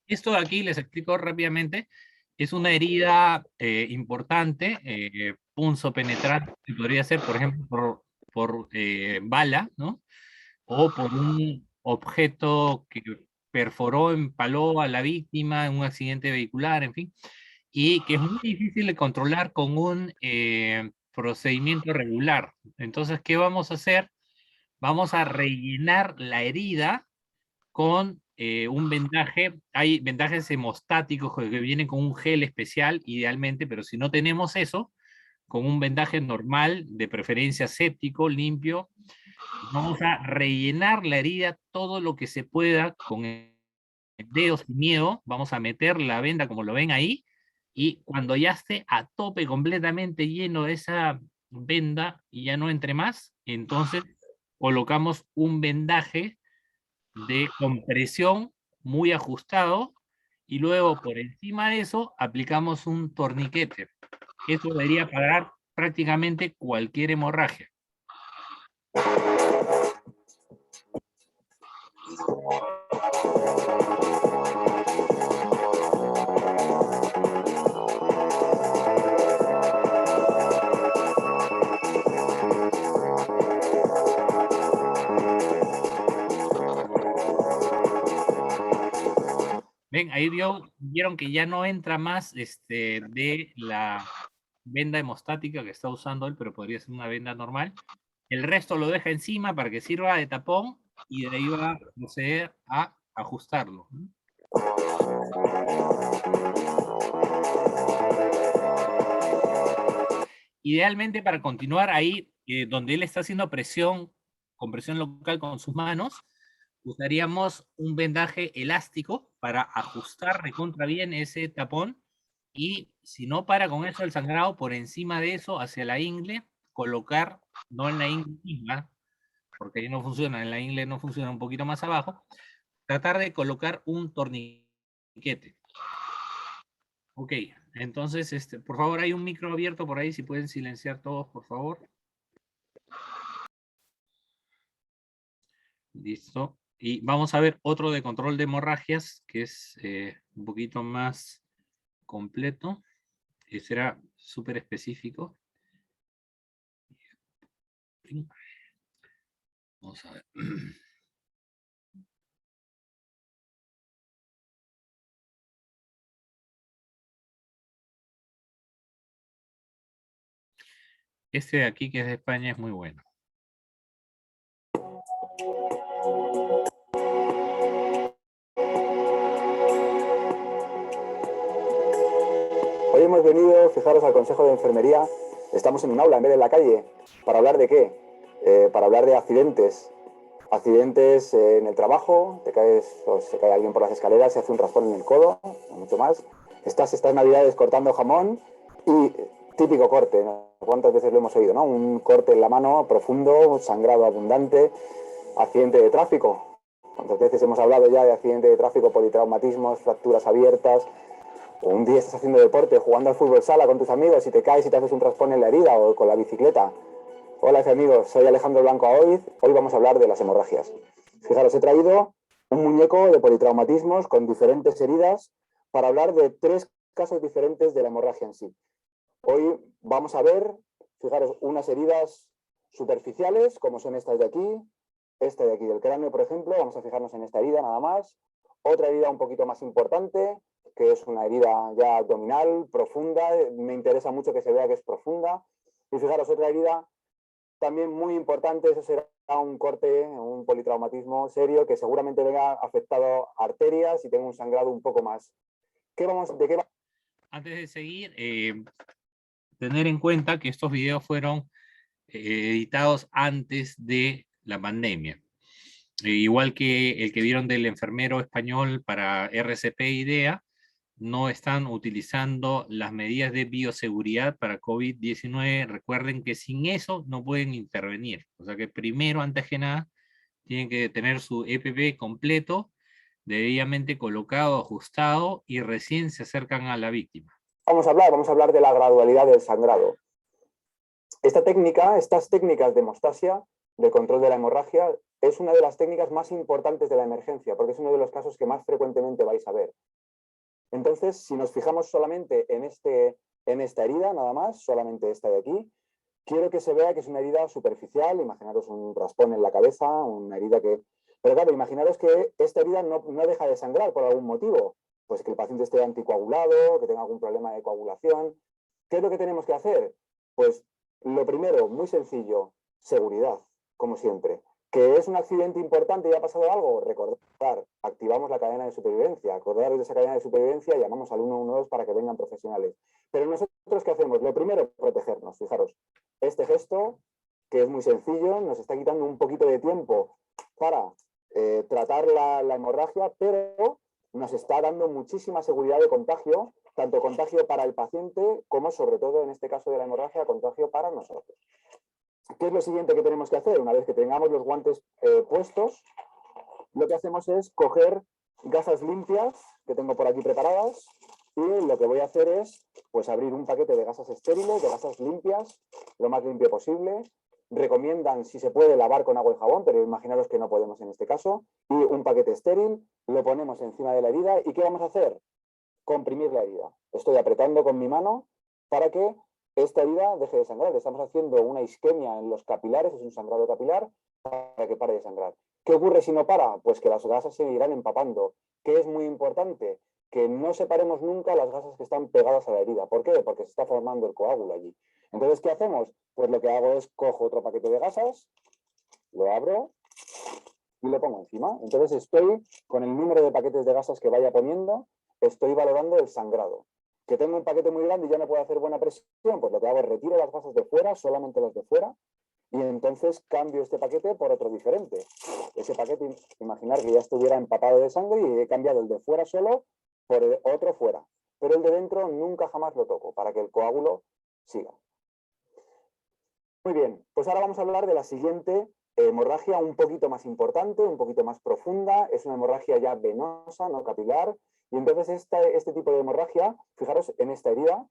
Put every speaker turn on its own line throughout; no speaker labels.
Esto de aquí, les explico rápidamente, es una herida importante, punzo penetrante, que podría ser, por ejemplo, por bala, ¿no? O por un objeto que perforó, empaló a la víctima en un accidente vehicular, en fin, y que es muy difícil de controlar con un procedimiento regular. Entonces, ¿qué vamos a hacer? Vamos a rellenar la herida con un vendaje. Hay vendajes hemostáticos que vienen con un gel especial, idealmente, pero si no tenemos eso, con un vendaje normal, de preferencia séptico, limpio, vamos a rellenar la herida todo lo que se pueda con el dedo sin miedo. Vamos a meter la venda como lo ven ahí, y cuando ya esté a tope completamente lleno de esa venda y ya no entre más, entonces colocamos un vendaje de compresión muy ajustado, y luego por encima de eso aplicamos un torniquete. Eso debería parar prácticamente cualquier hemorragia. Ven, ahí vieron que ya no entra más de la venda hemostática que está usando él, pero podría ser una venda normal. El resto lo deja encima para que sirva de tapón, y de ahí va a proceder a ajustarlo, ¿no? Idealmente, para continuar ahí, donde él está haciendo presión, compresión local con sus manos, usaríamos un vendaje elástico para ajustar recontra bien ese tapón, y si no para con eso el sangrado, por encima de eso, hacia la ingle, colocar, no en la ingle misma, porque ahí no funciona, en la ingle no funciona, un poquito más abajo, tratar de colocar un torniquete. Ok, entonces, por favor, hay un micro abierto por ahí, si pueden silenciar todos, por favor. Listo. Y vamos a ver otro de control de hemorragias, que es un poquito más completo, y será súper específico. Vamos a ver. Este de aquí, que es de España, es muy bueno.
Hoy hemos venido, fijaros, al Consejo de Enfermería. Estamos en un aula en vez de en la calle. ¿Para hablar de qué? Para hablar de accidentes. Accidentes en el trabajo, te caes, o se cae alguien por las escaleras, se hace un raspón en el codo, o mucho más. Estás estas navidades cortando jamón y típico corte, ¿no? ¿Cuántas veces lo hemos oído, no? Un corte en la mano profundo, sangrado abundante, accidente de tráfico. ¿Cuántas veces hemos hablado ya de accidente de tráfico, politraumatismos, fracturas abiertas? O un día estás haciendo deporte, jugando al fútbol sala con tus amigos y te caes y te haces un raspón en la herida, o con la bicicleta. Hola amigos, soy Alejandro Blanco Aoiz. Hoy vamos a hablar de las hemorragias. Fijaros, he traído un muñeco de politraumatismos con diferentes heridas para hablar de 3 casos diferentes de la hemorragia en sí. Hoy vamos a ver, fijaros, unas heridas superficiales, como son estas de aquí, esta de aquí del cráneo, por ejemplo. Vamos a fijarnos en esta herida nada más. Otra herida un poquito más importante, que es una herida ya abdominal, profunda. Me interesa mucho que se vea que es profunda. Y fijaros, otra herida también muy importante, eso será un corte, un politraumatismo serio, que seguramente venga afectado arterias y tenga un sangrado un poco más. ¿De qué va?
Antes de seguir, tener en cuenta que estos videos fueron editados antes de la pandemia. Igual que el que vieron del enfermero español para RCP IDEA, no están utilizando las medidas de bioseguridad para COVID-19. Recuerden que sin eso no pueden intervenir. O sea que primero, antes que nada, tienen que tener su EPP completo, debidamente colocado, ajustado, y recién se acercan a la víctima.
Vamos a hablar de la gradualidad del sangrado. Esta técnica, estas técnicas de hemostasia, de control de la hemorragia, es una de las técnicas más importantes de la emergencia, porque es uno de los casos que más frecuentemente vais a ver. Entonces, si nos fijamos solamente en esta herida, nada más, solamente esta de aquí, quiero que se vea que es una herida superficial, imaginaros un raspón en la cabeza, una herida que... Pero claro, imaginaros que esta herida no deja de sangrar por algún motivo, pues que el paciente esté anticoagulado, que tenga algún problema de coagulación. ¿Qué es lo que tenemos que hacer? Pues lo primero, muy sencillo, seguridad, como siempre. ¿Que es un accidente importante y ha pasado algo? Recordar, activamos la cadena de supervivencia. Acordaros de esa cadena de supervivencia, llamamos al 112 para que vengan profesionales. Pero nosotros, ¿qué hacemos? Lo primero, protegernos. Fijaros, este gesto, que es muy sencillo, nos está quitando un poquito de tiempo para tratar la hemorragia, pero nos está dando muchísima seguridad de contagio, tanto contagio para el paciente como, sobre todo en este caso de la hemorragia, contagio para nosotros. ¿Qué es lo siguiente que tenemos que hacer? Una vez que tengamos los guantes puestos, lo que hacemos es coger gasas limpias que tengo por aquí preparadas y lo que voy a hacer es pues abrir un paquete de gasas estériles, de gasas limpias, lo más limpio posible. Recomiendan, si se puede, lavar con agua y jabón, pero imaginaros que no podemos en este caso. Y un paquete estéril, lo ponemos encima de la herida. ¿Y qué vamos a hacer? Comprimir la herida. Estoy apretando con mi mano para que esta herida deje de sangrar. Estamos haciendo una isquemia en los capilares, es un sangrado capilar, para que pare de sangrar. ¿Qué ocurre si no para? Pues que las gasas se irán empapando. ¿Qué es muy importante? Que no separemos nunca las gasas que están pegadas a la herida. ¿Por qué? Porque se está formando el coágulo allí. Entonces, ¿qué hacemos? Pues lo que hago es cojo otro paquete de gasas, lo abro y lo pongo encima. Entonces estoy con el número de paquetes de gasas que vaya poniendo, estoy valorando el sangrado. Que tengo un paquete muy grande y ya no puedo hacer buena presión, pues lo que hago es retiro las gasas de fuera, solamente las de fuera, y entonces cambio este paquete por otro diferente. Ese paquete, imaginar que ya estuviera empapado de sangre y he cambiado el de fuera solo por el otro fuera. Pero el de dentro nunca jamás lo toco para que el coágulo siga. Muy bien, pues ahora vamos a hablar de la siguiente hemorragia un poquito más importante, un poquito más profunda. Es una hemorragia ya venosa, no capilar. Y entonces este tipo de hemorragia, fijaros en esta herida,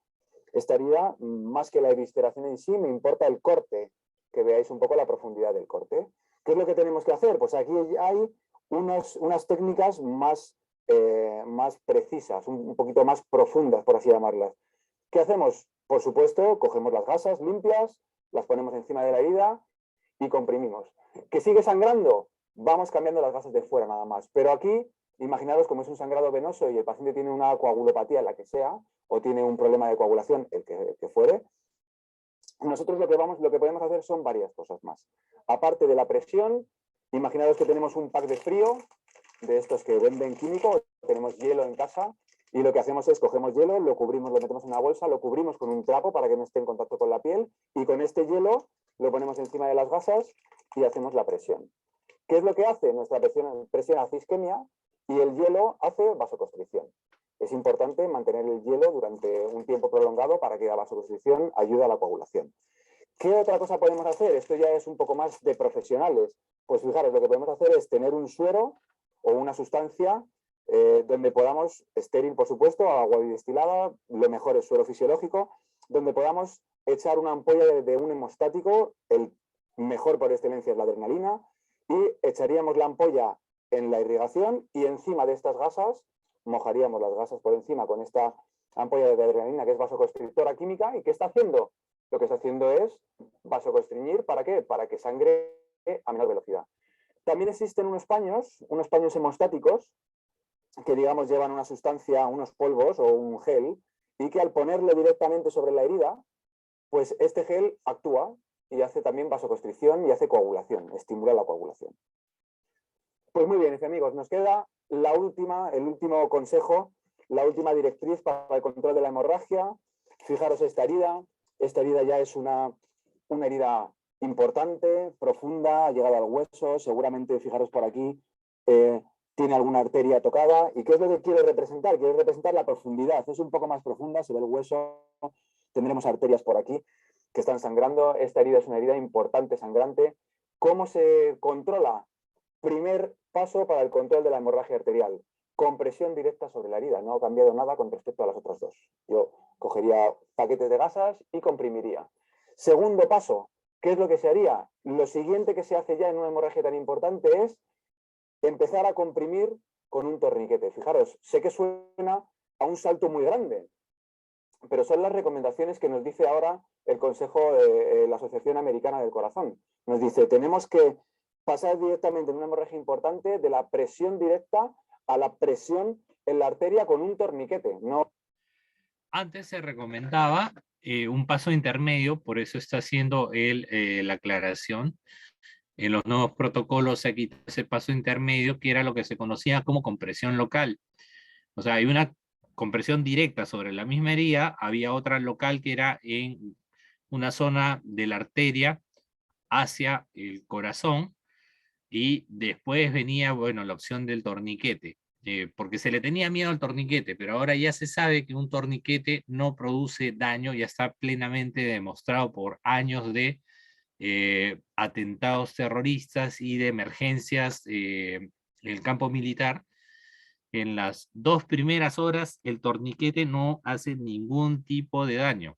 más que la evisceración en sí, me importa el corte, que veáis un poco la profundidad del corte. ¿Qué es lo que tenemos que hacer? Pues aquí hay unas técnicas más precisas, un poquito más profundas, por así llamarlas. ¿Qué hacemos? Por supuesto, cogemos las gasas limpias, las ponemos encima de la herida y comprimimos. ¿Que sigue sangrando? Vamos cambiando las gasas de fuera nada más. Pero aquí, imaginaros como es un sangrado venoso y el paciente tiene una coagulopatía, la que sea, o tiene un problema de coagulación, el que fuere, nosotros lo que podemos hacer son varias cosas más. Aparte de la presión, imaginaros que tenemos un pack de frío, de estos que venden químico, tenemos hielo en casa, y lo que hacemos es cogemos hielo, lo cubrimos, lo metemos en una bolsa, lo cubrimos con un trapo para que no esté en contacto con la piel, y con este hielo lo ponemos encima de las gasas y hacemos la presión. ¿Qué es lo que hace? Nuestra presión hace isquemia y el hielo hace vasoconstricción. Es importante mantener el hielo durante un tiempo prolongado para que la vasoconstricción ayude a la coagulación. ¿Qué otra cosa podemos hacer? Esto ya es un poco más de profesionales. Pues fijaros, lo que podemos hacer es tener un suero o una sustancia donde podamos, estéril por supuesto, agua destilada, lo mejor es suero fisiológico, donde podamos echar una ampolla de un hemostático, el mejor por excelencia es la adrenalina, y echaríamos la ampolla en la irrigación y encima de estas gasas, mojaríamos las gasas por encima con esta ampolla de adrenalina que es vasoconstrictora química. ¿Y qué está haciendo? Lo que está haciendo es vasoconstriñir, ¿para qué? Para que sangre a menor velocidad. También existen unos paños hemostáticos, que digamos llevan una sustancia, unos polvos o un gel, y que al ponerlo directamente sobre la herida, pues este gel actúa y hace también vasoconstricción y hace coagulación, estimula la coagulación. Pues muy bien, amigos, nos queda el último consejo, la última directriz para el control de la hemorragia. Fijaros esta herida ya es una herida importante, profunda, ha llegado al hueso, seguramente, fijaros por aquí, tiene alguna arteria tocada. ¿Y qué es lo que quiere representar? Quiere representar la profundidad, es un poco más profunda, se ve el hueso, tendremos arterias por aquí que están sangrando. Esta herida es una herida importante, sangrante. ¿Cómo se controla? Primer paso para el control de la hemorragia arterial, compresión directa sobre la herida. No ha cambiado nada con respecto a las otras dos. Yo cogería paquetes de gasas y comprimiría. Segundo paso, ¿qué es lo que se haría? Lo siguiente que se hace ya en una hemorragia tan importante es empezar a comprimir con un torniquete. Fijaros, sé que suena a un salto muy grande, pero son las recomendaciones que nos dice ahora el Consejo de la Asociación Americana del Corazón. Nos dice, tenemos que pasar directamente en una hemorragia importante de la presión directa a la presión en la arteria con un torniquete. No.
Antes se recomendaba un paso intermedio, por eso está haciendo él la aclaración. En los nuevos protocolos se quitó ese paso intermedio, que era lo que se conocía como compresión local. O sea, hay una compresión directa sobre la misma herida, había otra local que era en una zona de la arteria hacia el corazón, y después venía, bueno, la opción del torniquete, porque se le tenía miedo al torniquete, pero ahora ya se sabe que un torniquete no produce daño, ya está plenamente demostrado por años de atentados terroristas y de emergencias en el campo militar. En las 2 primeras horas el torniquete no hace ningún tipo de daño.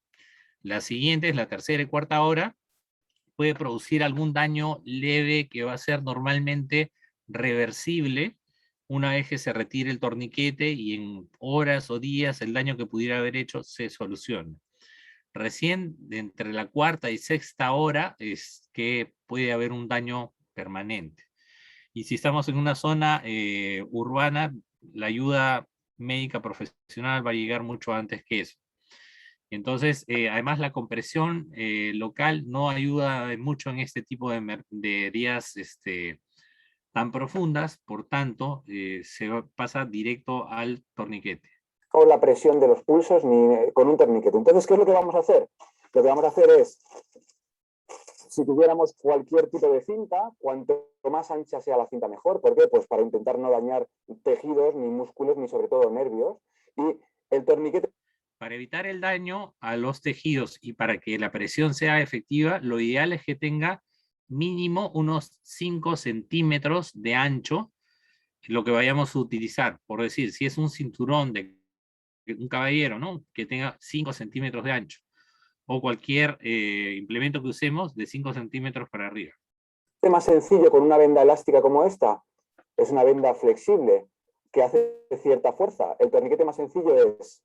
Las siguientes, la tercera y cuarta hora, puede producir algún daño leve que va a ser normalmente reversible una vez que se retire el torniquete, y en horas o días el daño que pudiera haber hecho se soluciona. Recién entre la cuarta y sexta hora es que puede haber un daño permanente. Y si estamos en una zona urbana, la ayuda médica profesional va a llegar mucho antes que eso. Entonces, además la compresión local no ayuda mucho en este tipo de heridas tan profundas, por tanto, pasa directo al torniquete.
Con la presión de los pulsos ni con un torniquete. Entonces, ¿qué es lo que vamos a hacer? Lo que vamos a hacer es, si tuviéramos cualquier tipo de cinta, cuanto más ancha sea la cinta mejor. ¿Por qué? Pues para intentar no dañar tejidos, ni músculos, ni sobre todo nervios. Y el torniquete...
Para evitar el daño a los tejidos y para que la presión sea efectiva, lo ideal es que tenga mínimo unos 5 centímetros de ancho lo que vayamos a utilizar. Por decir, si es un cinturón de un caballero, ¿no? Que tenga 5 centímetros de ancho. O cualquier implemento que usemos de 5 centímetros para arriba.
Más sencillo con una venda elástica como esta es una venda flexible que hace cierta fuerza. El torniquete más sencillo es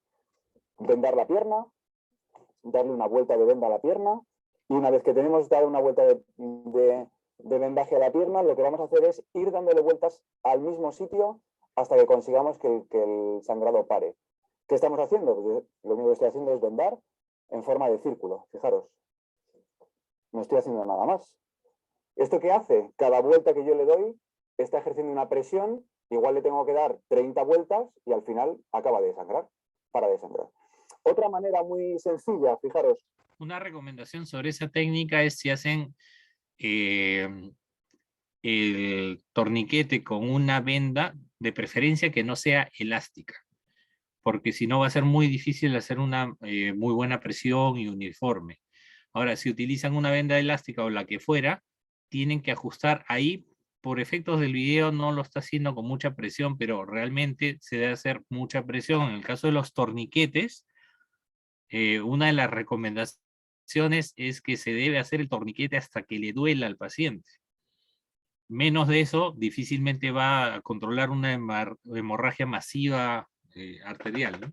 vendar la pierna, darle una vuelta de venda a la pierna, y una vez que tenemos dado una vuelta de vendaje a la pierna, lo que vamos a hacer es ir dándole vueltas al mismo sitio hasta que consigamos que el sangrado pare. ¿Qué estamos haciendo? Pues lo único que estoy haciendo es vendar en forma de círculo. Fijaros, no estoy haciendo nada más. ¿Esto qué hace? Cada vuelta que yo le doy está ejerciendo una presión, igual le tengo que dar 30 vueltas y al final acaba de sangrar, para de sangrar. Otra manera muy sencilla, fijaros.
Una recomendación sobre esa técnica es si hacen el torniquete con una venda, de preferencia que no sea elástica, porque si no va a ser muy difícil hacer una muy buena presión y uniforme. Ahora, si utilizan una venda elástica o la que fuera, tienen que ajustar ahí. Por efectos del video no lo está haciendo con mucha presión, pero realmente se debe hacer mucha presión. En el caso de los torniquetes, una de las recomendaciones es que se debe hacer el torniquete hasta que le duela al paciente. Menos de eso, difícilmente va a controlar una hemorragia masiva arterial, ¿no?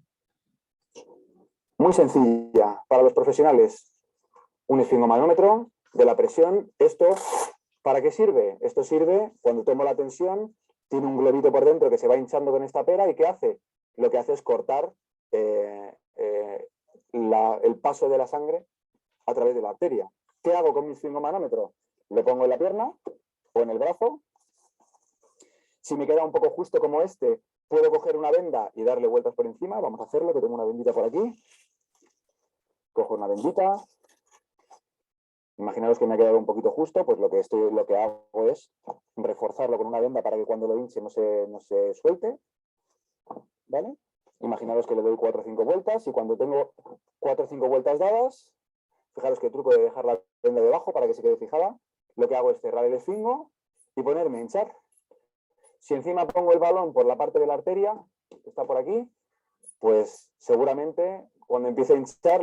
Muy sencilla para los profesionales. Un esfingomanómetro de la presión. ¿Esto para qué sirve? Esto sirve cuando tomo la tensión, tiene un globito por dentro que se va hinchando con esta pera, y ¿qué hace? Lo que hace es cortar el paso de la sangre a través de la arteria. ¿Qué hago con mi esfingomanómetro? Lo pongo en la pierna o en el brazo. Si me queda un poco justo como este, puedo coger una venda y darle vueltas por encima. Vamos a hacerlo, que tengo una bendita por aquí. Cojo una bendita. Imaginaos que me ha quedado un poquito justo, pues lo que hago es reforzarlo con una venda para que cuando lo hinche no se suelte. ¿Vale? Imaginaos que le doy 4 o 5 vueltas, y cuando tengo 4 o 5 vueltas dadas, fijaros que el truco de dejar la venda debajo para que se quede fijada, lo que hago es cerrar el esfingo y ponerme a hinchar. Si encima pongo el balón por la parte de la arteria, que está por aquí, pues seguramente cuando empiece a hinchar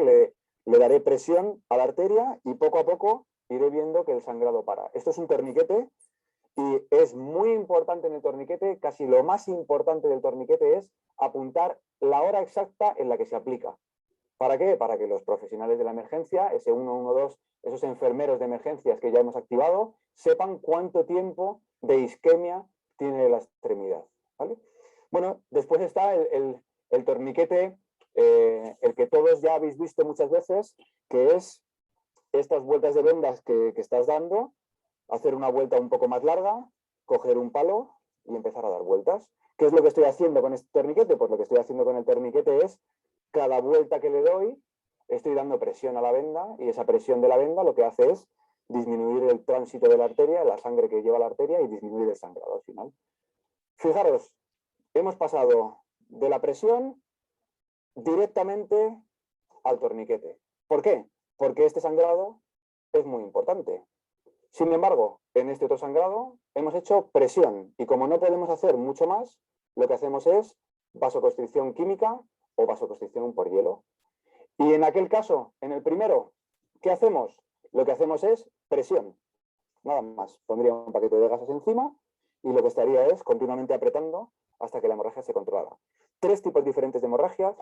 le daré presión a la arteria y poco a poco iré viendo que el sangrado para. Esto es un torniquete y es muy importante en el torniquete, casi lo más importante del torniquete es apuntar la hora exacta en la que se aplica. ¿Para qué? Para que los profesionales de la emergencia, ese 112, esos enfermeros de emergencias que ya hemos activado, sepan cuánto tiempo de isquemia tiene la extremidad. ¿Vale? Bueno, después está el torniquete, el que todos ya habéis visto muchas veces, que es estas vueltas de vendas que estás dando, hacer una vuelta un poco más larga, coger un palo y empezar a dar vueltas. ¿Qué es lo que estoy haciendo con este torniquete? Pues lo que estoy haciendo con el torniquete es, cada vuelta que le doy, estoy dando presión a la venda y esa presión de la venda lo que hace es disminuir el tránsito de la arteria, la sangre que lleva la arteria y disminuir el sangrado al final. Fijaros, hemos pasado de la presión directamente al torniquete. ¿Por qué? Porque este sangrado es muy importante. Sin embargo, en este otro sangrado hemos hecho presión y como no podemos hacer mucho más, lo que hacemos es vasoconstricción química o vasoconstricción por hielo. Y en aquel caso, en el primero, ¿qué hacemos? Lo que hacemos es presión. Nada más. Pondría un paquete de gasas encima y lo que estaría es continuamente apretando hasta que la hemorragia se controlara. 3 tipos diferentes de hemorragias,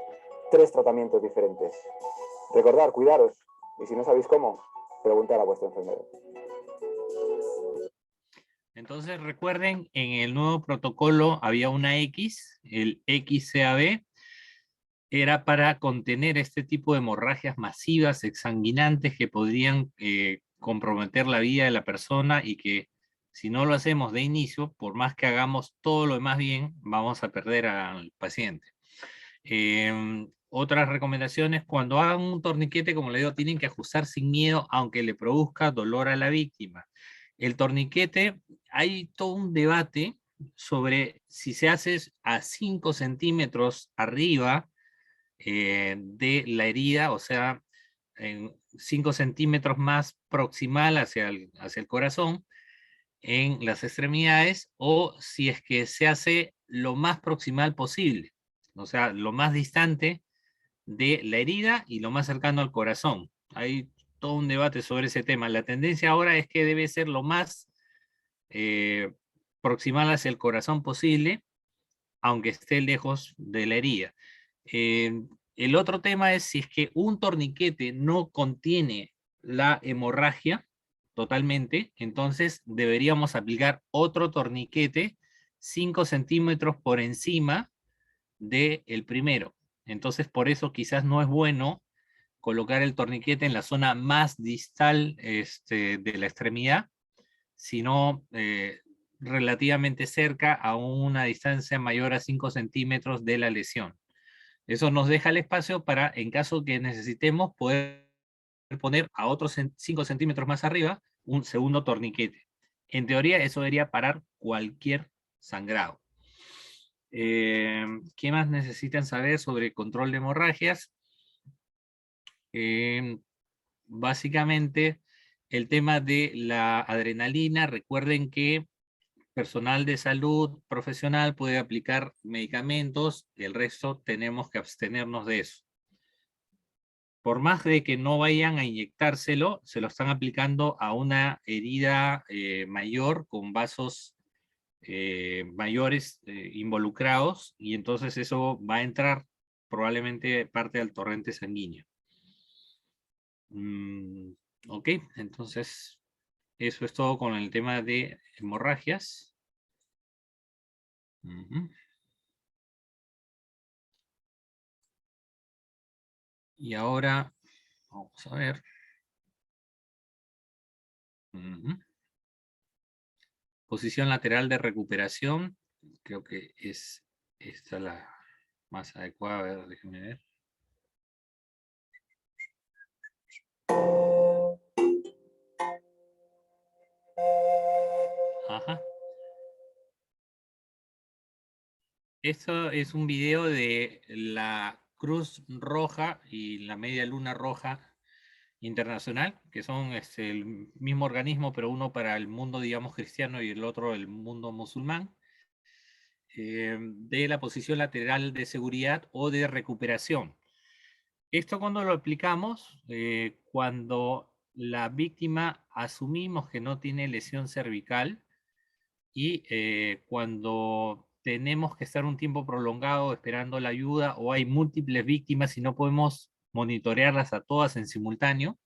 3 tratamientos diferentes. Recordad, cuidaros. Y si no sabéis cómo, preguntar a vuestro enfermero.
Entonces recuerden, en el nuevo protocolo había una X, el XCAB, era para contener este tipo de hemorragias masivas, exsanguinantes, que podrían comprometer la vida de la persona y que si no lo hacemos de inicio, por más que hagamos todo lo demás bien, vamos a perder al paciente. Otras recomendaciones, cuando hagan un torniquete, como le digo, tienen que ajustar sin miedo, aunque le produzca dolor a la víctima. El torniquete, hay todo un debate sobre si se hace a 5 centímetros arriba de la herida, o sea, 5 centímetros más proximal hacia el corazón, en las extremidades, o si es que se hace lo más proximal posible, o sea, lo más distante de la herida y lo más cercano al corazón. Hay todo un debate sobre ese tema. La tendencia ahora es que debe ser lo más eh, proximal hacia el corazón posible, aunque esté lejos de la herida. Eh, el otro tema es si es que un torniquete no contiene la hemorragia totalmente, entonces deberíamos aplicar otro torniquete 5 centímetros por encima del primero. Entonces por eso quizás no es bueno colocar el torniquete en la zona más distal de la extremidad, sino relativamente cerca a una distancia mayor a 5 centímetros de la lesión. Eso nos deja el espacio para, en caso que necesitemos, poder poner a otros 5 centímetros más arriba un segundo torniquete. En teoría, eso debería parar cualquier sangrado. ¿Qué más necesitan saber sobre control de hemorragias? Básicamente, el tema de la adrenalina. Recuerden que personal de salud profesional puede aplicar medicamentos, y el resto tenemos que abstenernos de eso. Por más de que no vayan a inyectárselo, se lo están aplicando a una herida mayor con vasos mayores involucrados, y entonces eso va a entrar probablemente parte del torrente sanguíneo. Ok, entonces eso es todo con el tema de hemorragias. Y ahora vamos a ver. Posición lateral de recuperación. Creo que es esta la más adecuada. A ver, déjenme ver. Ajá. Esto es un video de la Cruz Roja y la Media Luna Roja Internacional, que son el mismo organismo, pero uno para el mundo, digamos, cristiano y el otro el mundo musulmán, de la posición lateral de seguridad o de recuperación. Esto cuando lo aplicamos, cuando la víctima asumimos que no tiene lesión cervical y cuando tenemos que estar un tiempo prolongado esperando la ayuda o hay múltiples víctimas y no podemos monitorearlas a todas en simultáneo,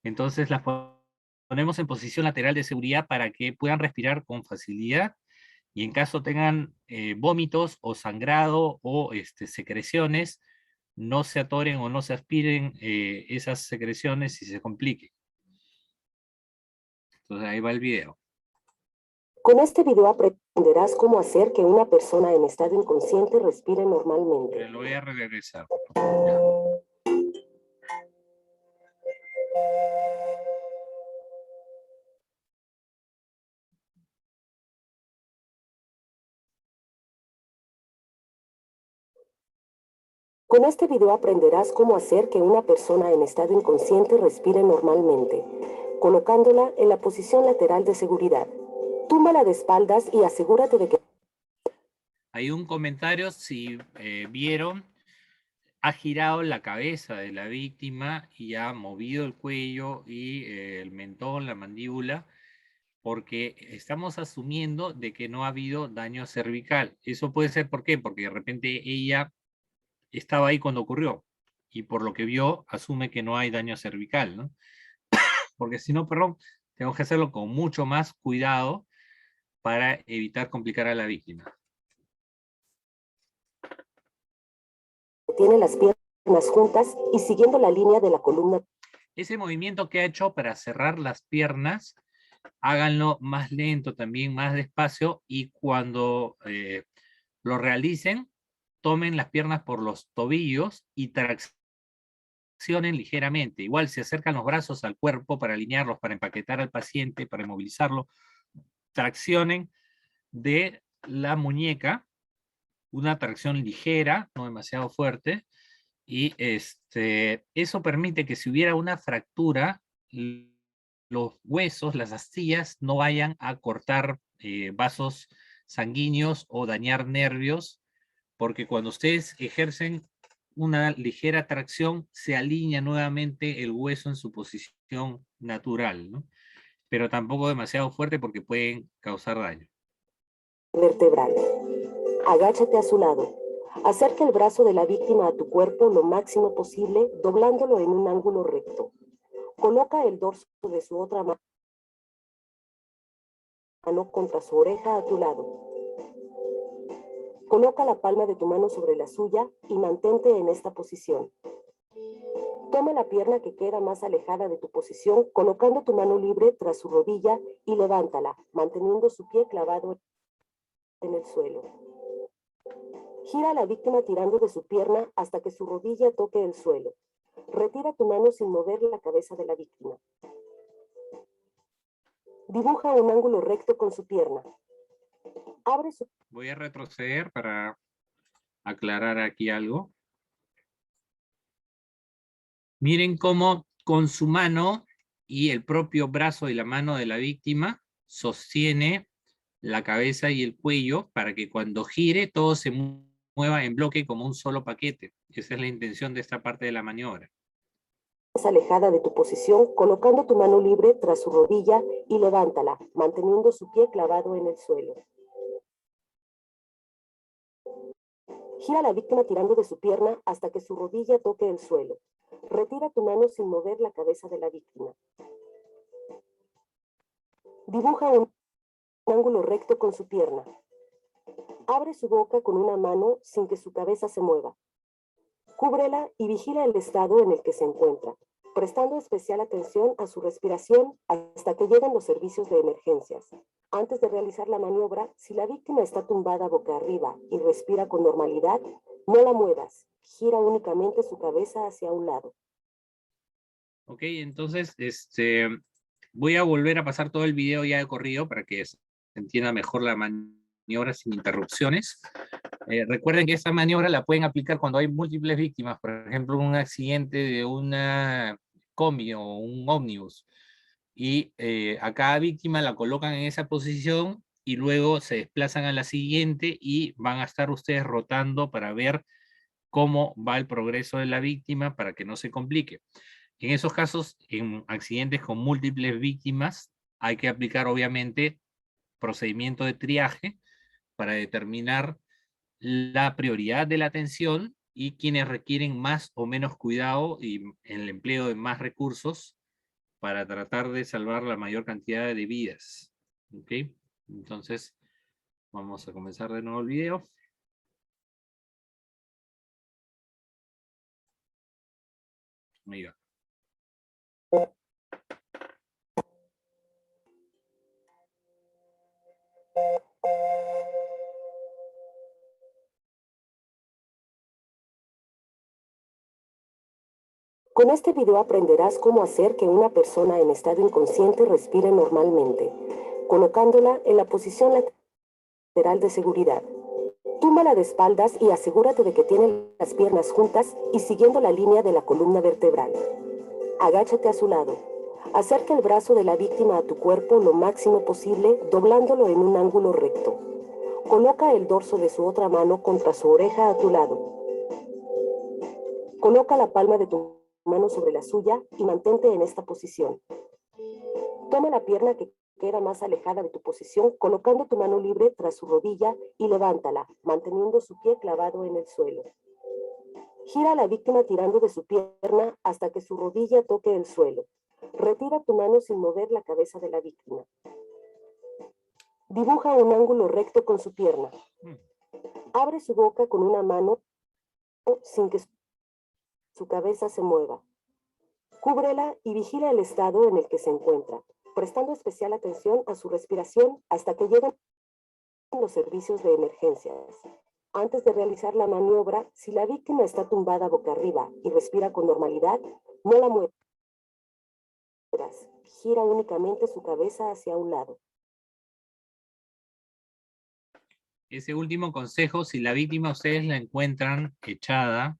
entonces las ponemos en posición lateral de seguridad para que puedan respirar con facilidad y en caso tengan vómitos o sangrado o secreciones, no se atoren o no se aspiren esas secreciones y se complique. Entonces ahí va el video.
Con este video aprenderás cómo hacer que una persona en estado inconsciente respire normalmente.
Lo voy a regresar.
Con este video aprenderás cómo hacer que una persona en estado inconsciente respire normalmente, colocándola en la posición lateral de seguridad. Túmbala de espaldas y asegúrate de que...
Hay un comentario, si vieron, ha girado la cabeza de la víctima y ha movido el cuello y el mentón, la mandíbula, porque estamos asumiendo de que no ha habido daño cervical. Eso puede ser, ¿por qué? Porque de repente ella estaba ahí cuando ocurrió y por lo que vio asume que no hay daño cervical, ¿no? Porque si no, perdón, tengo que hacerlo con mucho más cuidado para evitar complicar a la víctima.
Tiene las piernas juntas y siguiendo la línea de la columna.
Ese movimiento que ha hecho para cerrar las piernas, háganlo más lento también, más despacio, y cuando lo realicen, tomen las piernas por los tobillos y traccionen ligeramente. Igual se acercan los brazos al cuerpo para alinearlos, para empaquetar al paciente, para inmovilizarlo. Traccionen de la muñeca, una tracción ligera, no demasiado fuerte, y eso permite que si hubiera una fractura, los huesos, las astillas, no vayan a cortar vasos sanguíneos o dañar nervios, porque cuando ustedes ejercen una ligera tracción, se alinea nuevamente el hueso en su posición natural, ¿no? Pero tampoco demasiado fuerte porque pueden causar daño.
Vertebral. Agáchate a su lado. Acerca el brazo de la víctima a tu cuerpo lo máximo posible, doblándolo en un ángulo recto. Coloca el dorso de su otra mano contra su oreja a tu lado. Coloca la palma de tu mano sobre la suya y mantente en esta posición. Toma la pierna que queda más alejada de tu posición, colocando tu mano libre tras su rodilla y levántala, manteniendo su pie clavado en el suelo. Gira a la víctima tirando de su pierna hasta que su rodilla toque el suelo. Retira tu mano sin mover la cabeza de la víctima. Dibuja un ángulo recto con su pierna. Abre su...
Voy a retroceder para aclarar aquí algo. Miren cómo con su mano y el propio brazo y la mano de la víctima sostiene la cabeza y el cuello para que cuando gire todo se mueva en bloque como un solo paquete. Esa es la intención de esta parte de la maniobra.
Alejada de tu posición, colocando tu mano libre tras su rodilla y levántala, manteniendo su pie clavado en el suelo. Gira a la víctima tirando de su pierna hasta que su rodilla toque el suelo. Retira tu mano sin mover la cabeza de la víctima. Dibuja un ángulo recto con su pierna. Abre su boca con una mano sin que su cabeza se mueva. Cúbrela y vigila el estado en el que se encuentra, prestando especial atención a su respiración hasta que lleguen los servicios de emergencias. Antes de realizar la maniobra, si la víctima está tumbada boca arriba y respira con normalidad, no la muevas. Gira únicamente su cabeza hacia un lado.
Ok, entonces voy a volver a pasar todo el video ya de corrido para que se entienda mejor la maniobra sin interrupciones. Recuerden que esta maniobra la pueden aplicar cuando hay múltiples víctimas, por ejemplo, un accidente de una combi o un ómnibus, y a cada víctima la colocan en esa posición y luego se desplazan a la siguiente y van a estar ustedes rotando para ver cómo va el progreso de la víctima para que no se complique. En esos casos, en accidentes con múltiples víctimas, hay que aplicar obviamente procedimiento de triaje para determinar la prioridad de la atención y quienes requieren más o menos cuidado y el empleo de más recursos para tratar de salvar la mayor cantidad de vidas. ¿Ok? Entonces, vamos a comenzar de nuevo el video. Ahí va.
Con este video aprenderás cómo hacer que una persona en estado inconsciente respire normalmente, colocándola en la posición lateral de seguridad. Túmbala de espaldas y asegúrate de que tiene las piernas juntas y siguiendo la línea de la columna vertebral. Agáchate a su lado. Acerca el brazo de la víctima a tu cuerpo lo máximo posible, doblándolo en un ángulo recto. Coloca el dorso de su otra mano contra su oreja a tu lado. Coloca la palma de tu mano sobre la suya y mantente en esta posición. Toma la pierna que queda más alejada de tu posición, colocando tu mano libre tras su rodilla y levántala, manteniendo su pie clavado en el suelo. Gira a la víctima tirando de su pierna hasta que su rodilla toque el suelo. Retira tu mano sin mover la cabeza de la víctima. Dibuja un ángulo recto con su pierna. Abre su boca con una mano sin que su cabeza se mueva. Cúbrela y vigila el estado en el que se encuentra, prestando especial atención a su respiración hasta que lleguen los servicios de emergencias. Antes de realizar la maniobra, si la víctima está tumbada boca arriba y respira con normalidad, no la muevas. Gira únicamente su cabeza hacia un lado.
Ese último consejo, si la víctima ustedes la encuentran echada,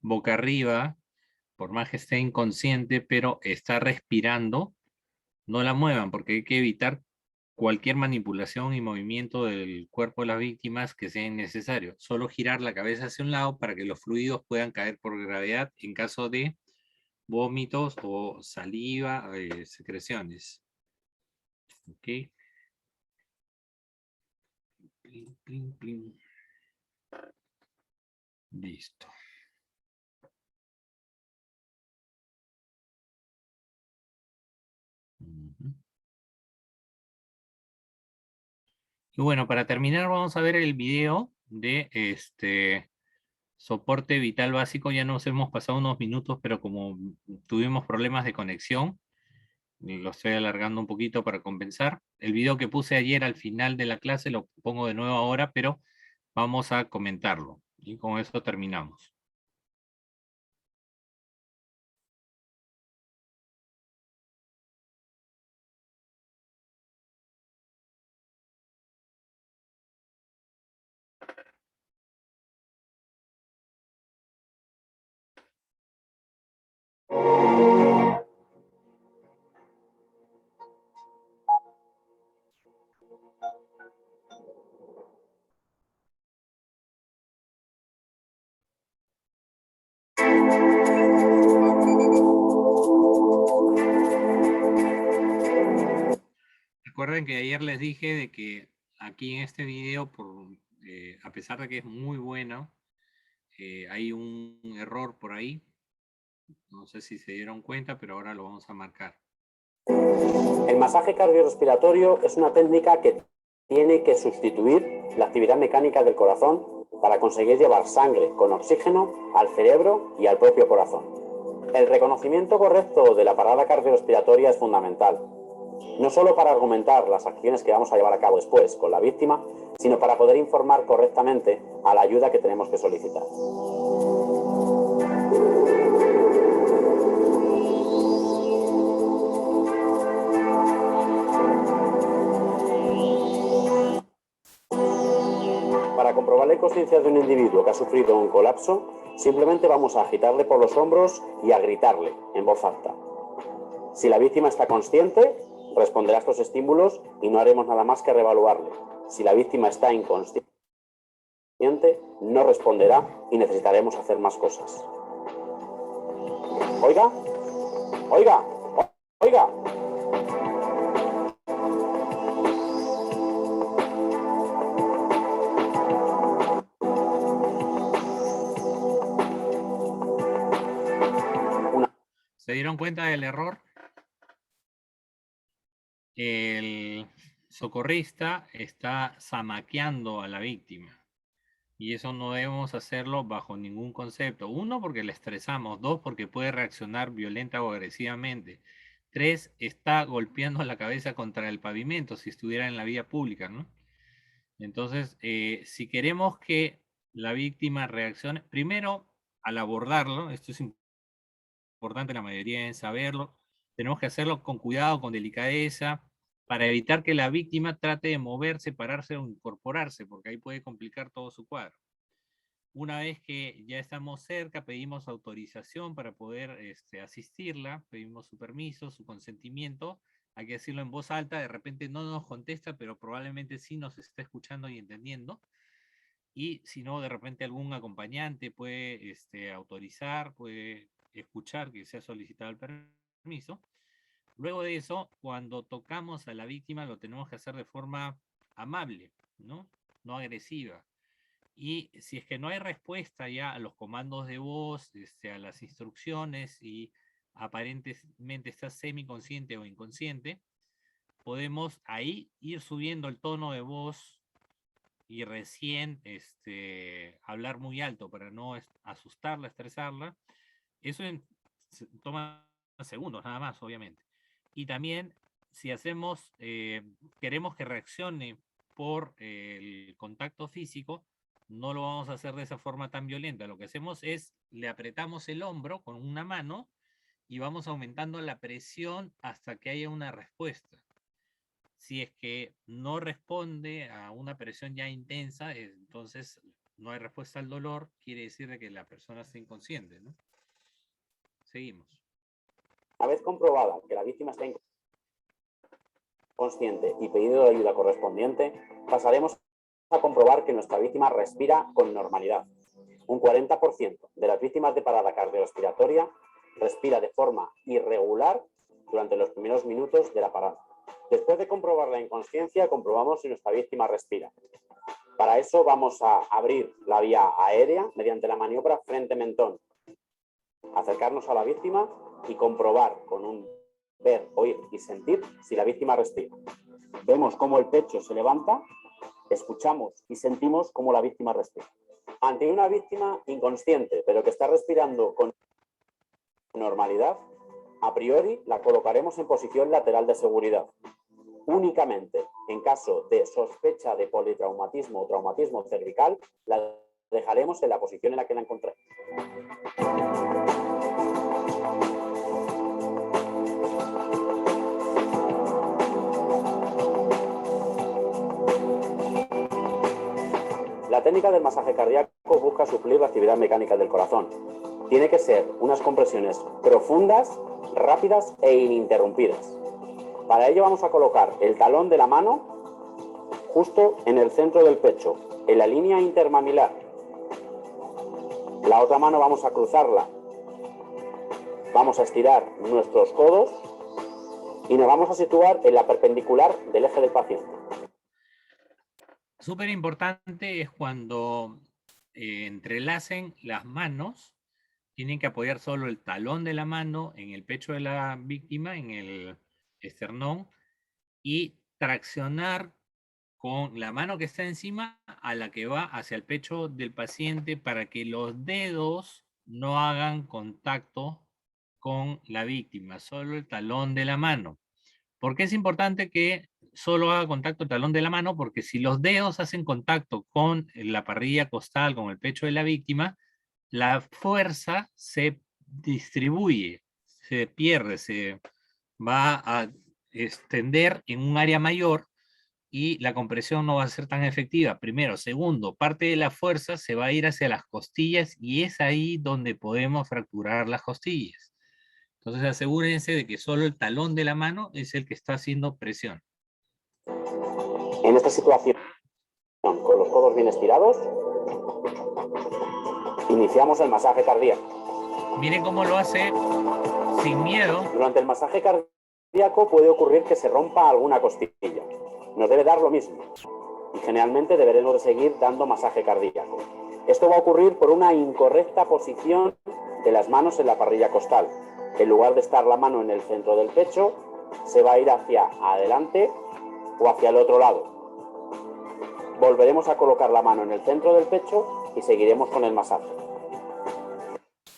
boca arriba, por más que esté inconsciente, pero está respirando, no la muevan, porque hay que evitar cualquier manipulación y movimiento del cuerpo de las víctimas que sea innecesario. Solo girar la cabeza hacia un lado para que los fluidos puedan caer por gravedad en caso de vómitos o saliva, secreciones. ¿Ok? Plin, plin, plin. Listo. Y bueno, para terminar vamos a ver el video de soporte vital básico. Ya nos hemos pasado unos minutos, pero como tuvimos problemas de conexión, lo estoy alargando un poquito para compensar. El video que puse ayer al final de la clase lo pongo de nuevo ahora, pero vamos a comentarlo. Y con eso terminamos. Recuerden que ayer les dije de que aquí en este video, a pesar de que es muy bueno, hay un error por ahí. No sé si se dieron cuenta, pero ahora lo vamos a marcar.
El masaje cardiorrespiratorio es una técnica que tiene que sustituir la actividad mecánica del corazón para conseguir llevar sangre con oxígeno al cerebro y al propio corazón. El reconocimiento correcto de la parada cardiorrespiratoria es fundamental, no solo para argumentar las acciones que vamos a llevar a cabo después con la víctima, sino para poder informar correctamente a la ayuda que tenemos que solicitar. Para comprobar la inconsciencia de un individuo que ha sufrido un colapso, simplemente vamos a agitarle por los hombros y a gritarle en voz alta. Si la víctima está consciente, responderá a estos estímulos y no haremos nada más que reevaluarle. Si la víctima está inconsciente, no responderá y necesitaremos hacer más cosas. Oiga, oiga, oiga.
¿Se dieron cuenta del error? El socorrista está zamaqueando a la víctima. Y eso no debemos hacerlo bajo ningún concepto. Uno, porque le estresamos. Dos, porque puede reaccionar violenta o agresivamente. Tres, está golpeando la cabeza contra el pavimento si estuviera en la vía pública, ¿no? Entonces, si queremos que la víctima reaccione, primero, al abordarlo, esto es importante, la mayoría en saberlo, tenemos que hacerlo con cuidado, con delicadeza, para evitar que la víctima trate de moverse, pararse o incorporarse, porque ahí puede complicar todo su cuadro. Una vez que ya estamos cerca, pedimos autorización para poder asistirla, pedimos su permiso, su consentimiento, hay que decirlo en voz alta, de repente no nos contesta, pero probablemente sí nos está escuchando y entendiendo, y si no, de repente algún acompañante puede autorizar, puede escuchar que se ha solicitado el permiso. Luego de eso, cuando tocamos a la víctima, lo tenemos que hacer de forma amable, ¿no? No agresiva. Y si es que no hay respuesta ya a los comandos de voz, a las instrucciones, y aparentemente está semiconsciente o inconsciente, podemos ahí ir subiendo el tono de voz y recién hablar muy alto para no asustarla, estresarla. Eso toma segundos nada más, obviamente. Y también, si hacemos, queremos que reaccione por el contacto físico, no lo vamos a hacer de esa forma tan violenta. Lo que hacemos es, le apretamos el hombro con una mano y vamos aumentando la presión hasta que haya una respuesta. Si es que no responde a una presión ya intensa, entonces no hay respuesta al dolor, quiere decir de que la persona está inconsciente, ¿no? Seguimos.
Una vez comprobada que la víctima está inconsciente y pedido la ayuda correspondiente, pasaremos a comprobar que nuestra víctima respira con normalidad. Un 40% de las víctimas de parada cardiorrespiratoria respira de forma irregular durante los primeros minutos de la parada. Después de comprobar la inconsciencia, comprobamos si nuestra víctima respira. Para eso vamos a abrir la vía aérea mediante la maniobra frente-mentón. Acercarnos a la víctima y comprobar con un ver, oír y sentir si la víctima respira. Vemos cómo el pecho se levanta, escuchamos y sentimos cómo la víctima respira. Ante una víctima inconsciente, pero que está respirando con normalidad, a priori la colocaremos en posición lateral de seguridad. Únicamente en caso de sospecha de politraumatismo o traumatismo cervical, la dejaremos en la posición en la que la encontré. La técnica del masaje cardíaco busca suplir la actividad mecánica del corazón. Tiene que ser unas compresiones profundas, rápidas e ininterrumpidas. Para ello vamos a colocar el talón de la mano justo en el centro del pecho, en la línea intermamilar. La otra mano vamos a cruzarla. Vamos a estirar nuestros codos y nos vamos a situar en la perpendicular del eje del paciente.
Súper importante es cuando entrelacen las manos, tienen que apoyar solo el talón de la mano en el pecho de la víctima, en el esternón, y traccionar con la mano que está encima a la que va hacia el pecho del paciente para que los dedos no hagan contacto con la víctima, solo el talón de la mano. ¿Por qué es importante que solo haga contacto el talón de la mano? Porque si los dedos hacen contacto con la parrilla costal, con el pecho de la víctima, la fuerza se distribuye, se pierde, se va a extender en un área mayor y la compresión no va a ser tan efectiva. Primero. Segundo, parte de la fuerza se va a ir hacia las costillas y es ahí donde podemos fracturar las costillas. Entonces asegúrense de que solo el talón de la mano es el que está haciendo presión.
En esta situación, con los codos bien estirados, Iniciamos el masaje cardíaco.
Miren cómo lo hace sin miedo.
Durante el masaje cardíaco puede ocurrir que se rompa alguna costilla. Nos debe dar lo mismo. Y generalmente deberemos de seguir dando masaje cardíaco. Esto va a ocurrir por una incorrecta posición de las manos en la parrilla costal. En lugar de estar la mano en el centro del pecho, se va a ir hacia adelante o hacia el otro lado. Volveremos a colocar la mano en el centro del pecho y seguiremos con el masaje.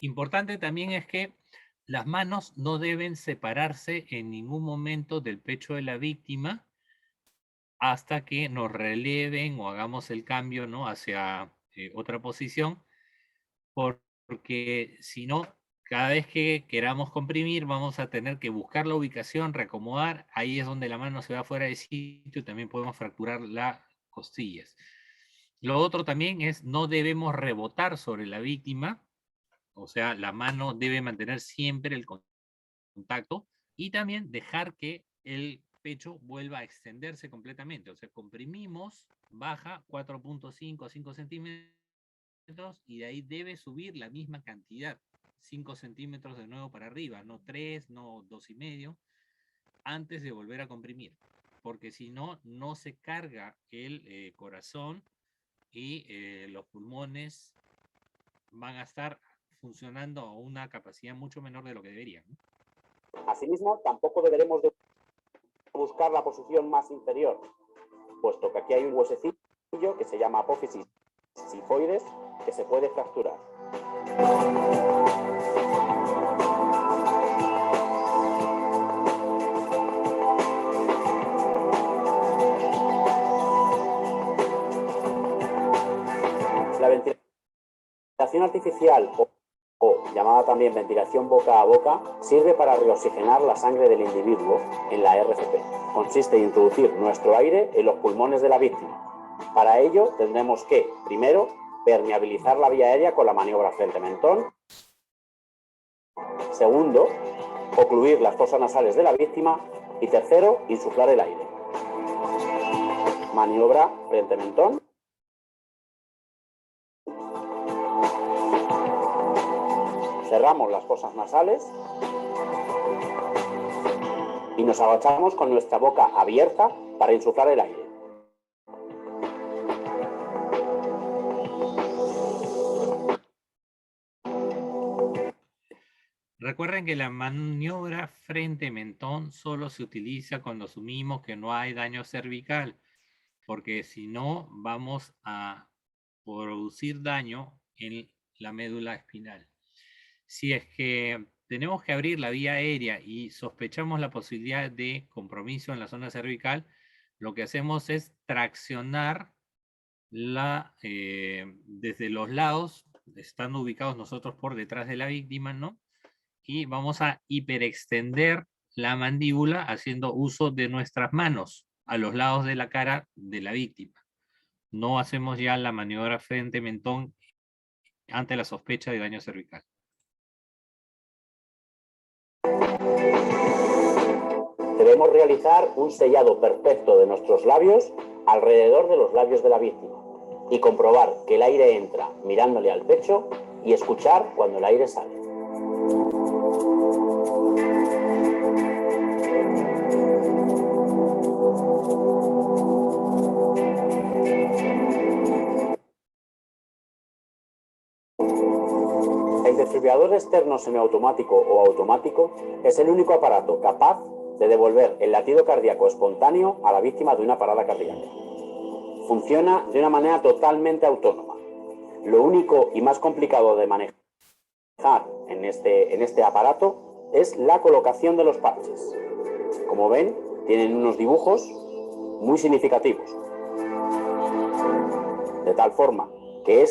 Importante también es que las manos no deben separarse en ningún momento del pecho de la víctima hasta que nos releven o hagamos el cambio, ¿no?, hacia otra posición, porque si no, cada vez que queramos comprimir vamos a tener que buscar la ubicación, reacomodar, ahí es donde la mano se va fuera de sitio y también podemos fracturar las costillas. Lo otro también es, no debemos rebotar sobre la víctima, o sea, la mano debe mantener siempre el contacto y también dejar que el pecho vuelva a extenderse completamente. O sea, comprimimos, baja 4.5 a 5 centímetros y de ahí debe subir la misma cantidad, 5 centímetros de nuevo para arriba, no 3, no 2,5, antes de volver a comprimir. Porque si no, no se carga el corazón y los pulmones van a estar funcionando a una capacidad mucho menor de lo que deberían, ¿no?
Asimismo, tampoco deberemos de buscar la posición más inferior, puesto que aquí hay un huesecillo que se llama apófisis sifoides que se puede fracturar. La ventilación artificial o llamada también ventilación boca a boca, sirve para reoxigenar la sangre del individuo en la RCP. Consiste en introducir nuestro aire en los pulmones de la víctima. Para ello tendremos que, primero, permeabilizar la vía aérea con la maniobra frente-mentón. Segundo, ocluir las fosas nasales de la víctima. Y tercero, insuflar el aire. Maniobra frente-mentón. Cerramos las fosas nasales y nos agachamos con nuestra boca abierta para insuflar el aire.
Recuerden que la maniobra frente-mentón solo se utiliza cuando asumimos que no hay daño cervical, porque si no vamos a producir daño en la médula espinal. Si es que tenemos que abrir la vía aérea y sospechamos la posibilidad de compromiso en la zona cervical, lo que hacemos es traccionar desde los lados, estando ubicados nosotros por detrás de la víctima, ¿no? Y vamos a hiperextender la mandíbula haciendo uso de nuestras manos a los lados de la cara de la víctima. No hacemos ya la maniobra frente-mentón ante la sospecha de daño cervical.
Debemos realizar un sellado perfecto de nuestros labios alrededor de los labios de la víctima y comprobar que el aire entra mirándole al pecho y escuchar cuando el aire sale. El desfibrilador externo semiautomático o automático es el único aparato capaz de devolver el latido cardíaco espontáneo a la víctima de una parada cardíaca. Funciona de una manera totalmente autónoma. Lo único y más complicado de manejar en este aparato es la colocación de los parches. Como ven, tienen unos dibujos muy significativos. De tal forma que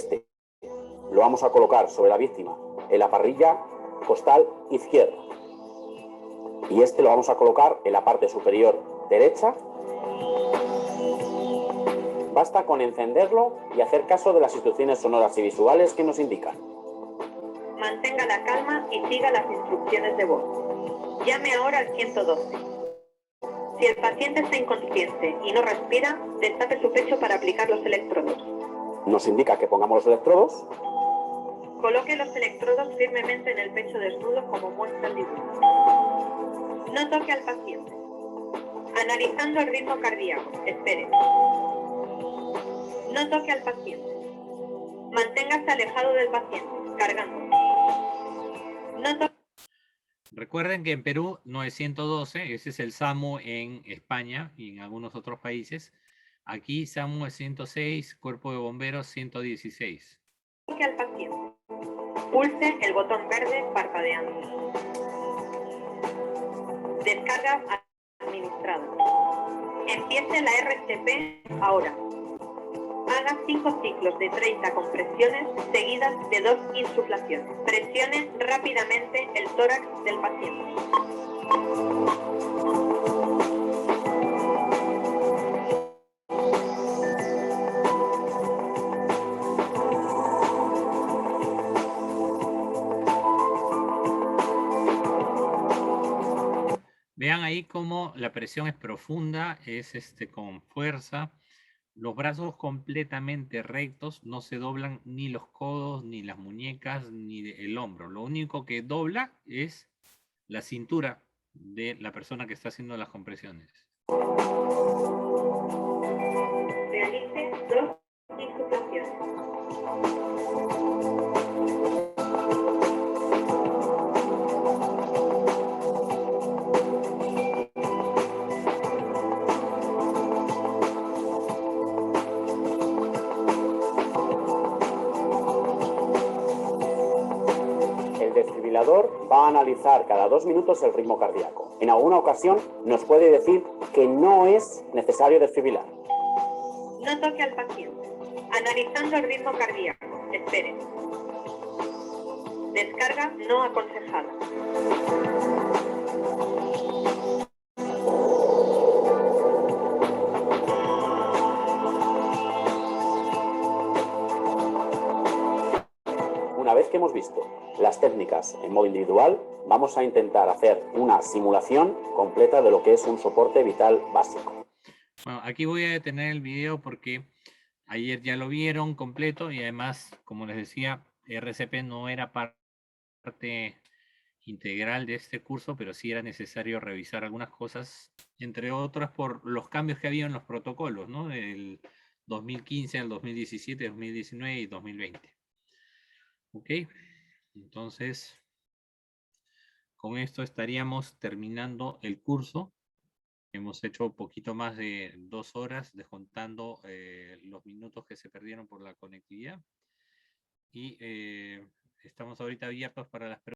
lo vamos a colocar sobre la víctima en la parrilla costal izquierda. Y lo vamos a colocar en la parte superior derecha. Basta con encenderlo y hacer caso de las instrucciones sonoras y visuales que nos indican.
Mantenga la calma y siga las instrucciones de voz. Llame ahora al 112. Si el paciente está inconsciente y no respira, destape su pecho para aplicar los electrodos.
Nos indica que pongamos los electrodos.
Coloque los electrodos firmemente en el pecho desnudo como muestra el dibujo. No toque al paciente. Analizando el ritmo cardíaco. Espere. No toque al paciente. Manténgase alejado del paciente. Cargando. No toque.
Recuerden que en Perú no es 112, ese es el SAMU en España y en algunos otros países. Aquí SAMU es 106, Cuerpo de Bomberos 116.
Toque al paciente. Pulse el botón verde parpadeando. Descarga administrada. Empiece la RCP ahora. Haga 5 ciclos de 30 compresiones seguidas de 2 insuflaciones. Presione rápidamente el tórax del paciente.
Vean ahí cómo la presión es profunda, es con fuerza. Los brazos completamente rectos, no se doblan ni los codos, ni las muñecas, ni el hombro. Lo único que dobla es la cintura de la persona que está haciendo las compresiones.
Realice 2 insuflaciones.
El desfibrilador va a analizar cada 2 minutos el ritmo cardíaco. En alguna ocasión nos puede decir que no es necesario desfibrilar.
No toque al paciente. Analizando el ritmo cardíaco. Espere. Descarga no aconsejada.
Una vez que hemos visto las técnicas en modo individual, vamos a intentar hacer una simulación completa de lo que es un soporte vital básico.
Bueno, aquí voy a detener el video porque ayer ya lo vieron completo y además, como les decía, RCP no era parte integral de este curso, pero sí era necesario revisar algunas cosas, entre otras por los cambios que había en los protocolos, ¿no? Del 2015 al 2017, 2019 y 2020. Ok, entonces con esto estaríamos terminando el curso. Hemos hecho un poquito más de 2 horas, descontando los minutos que se perdieron por la conectividad. Y estamos ahorita abiertos para las preguntas.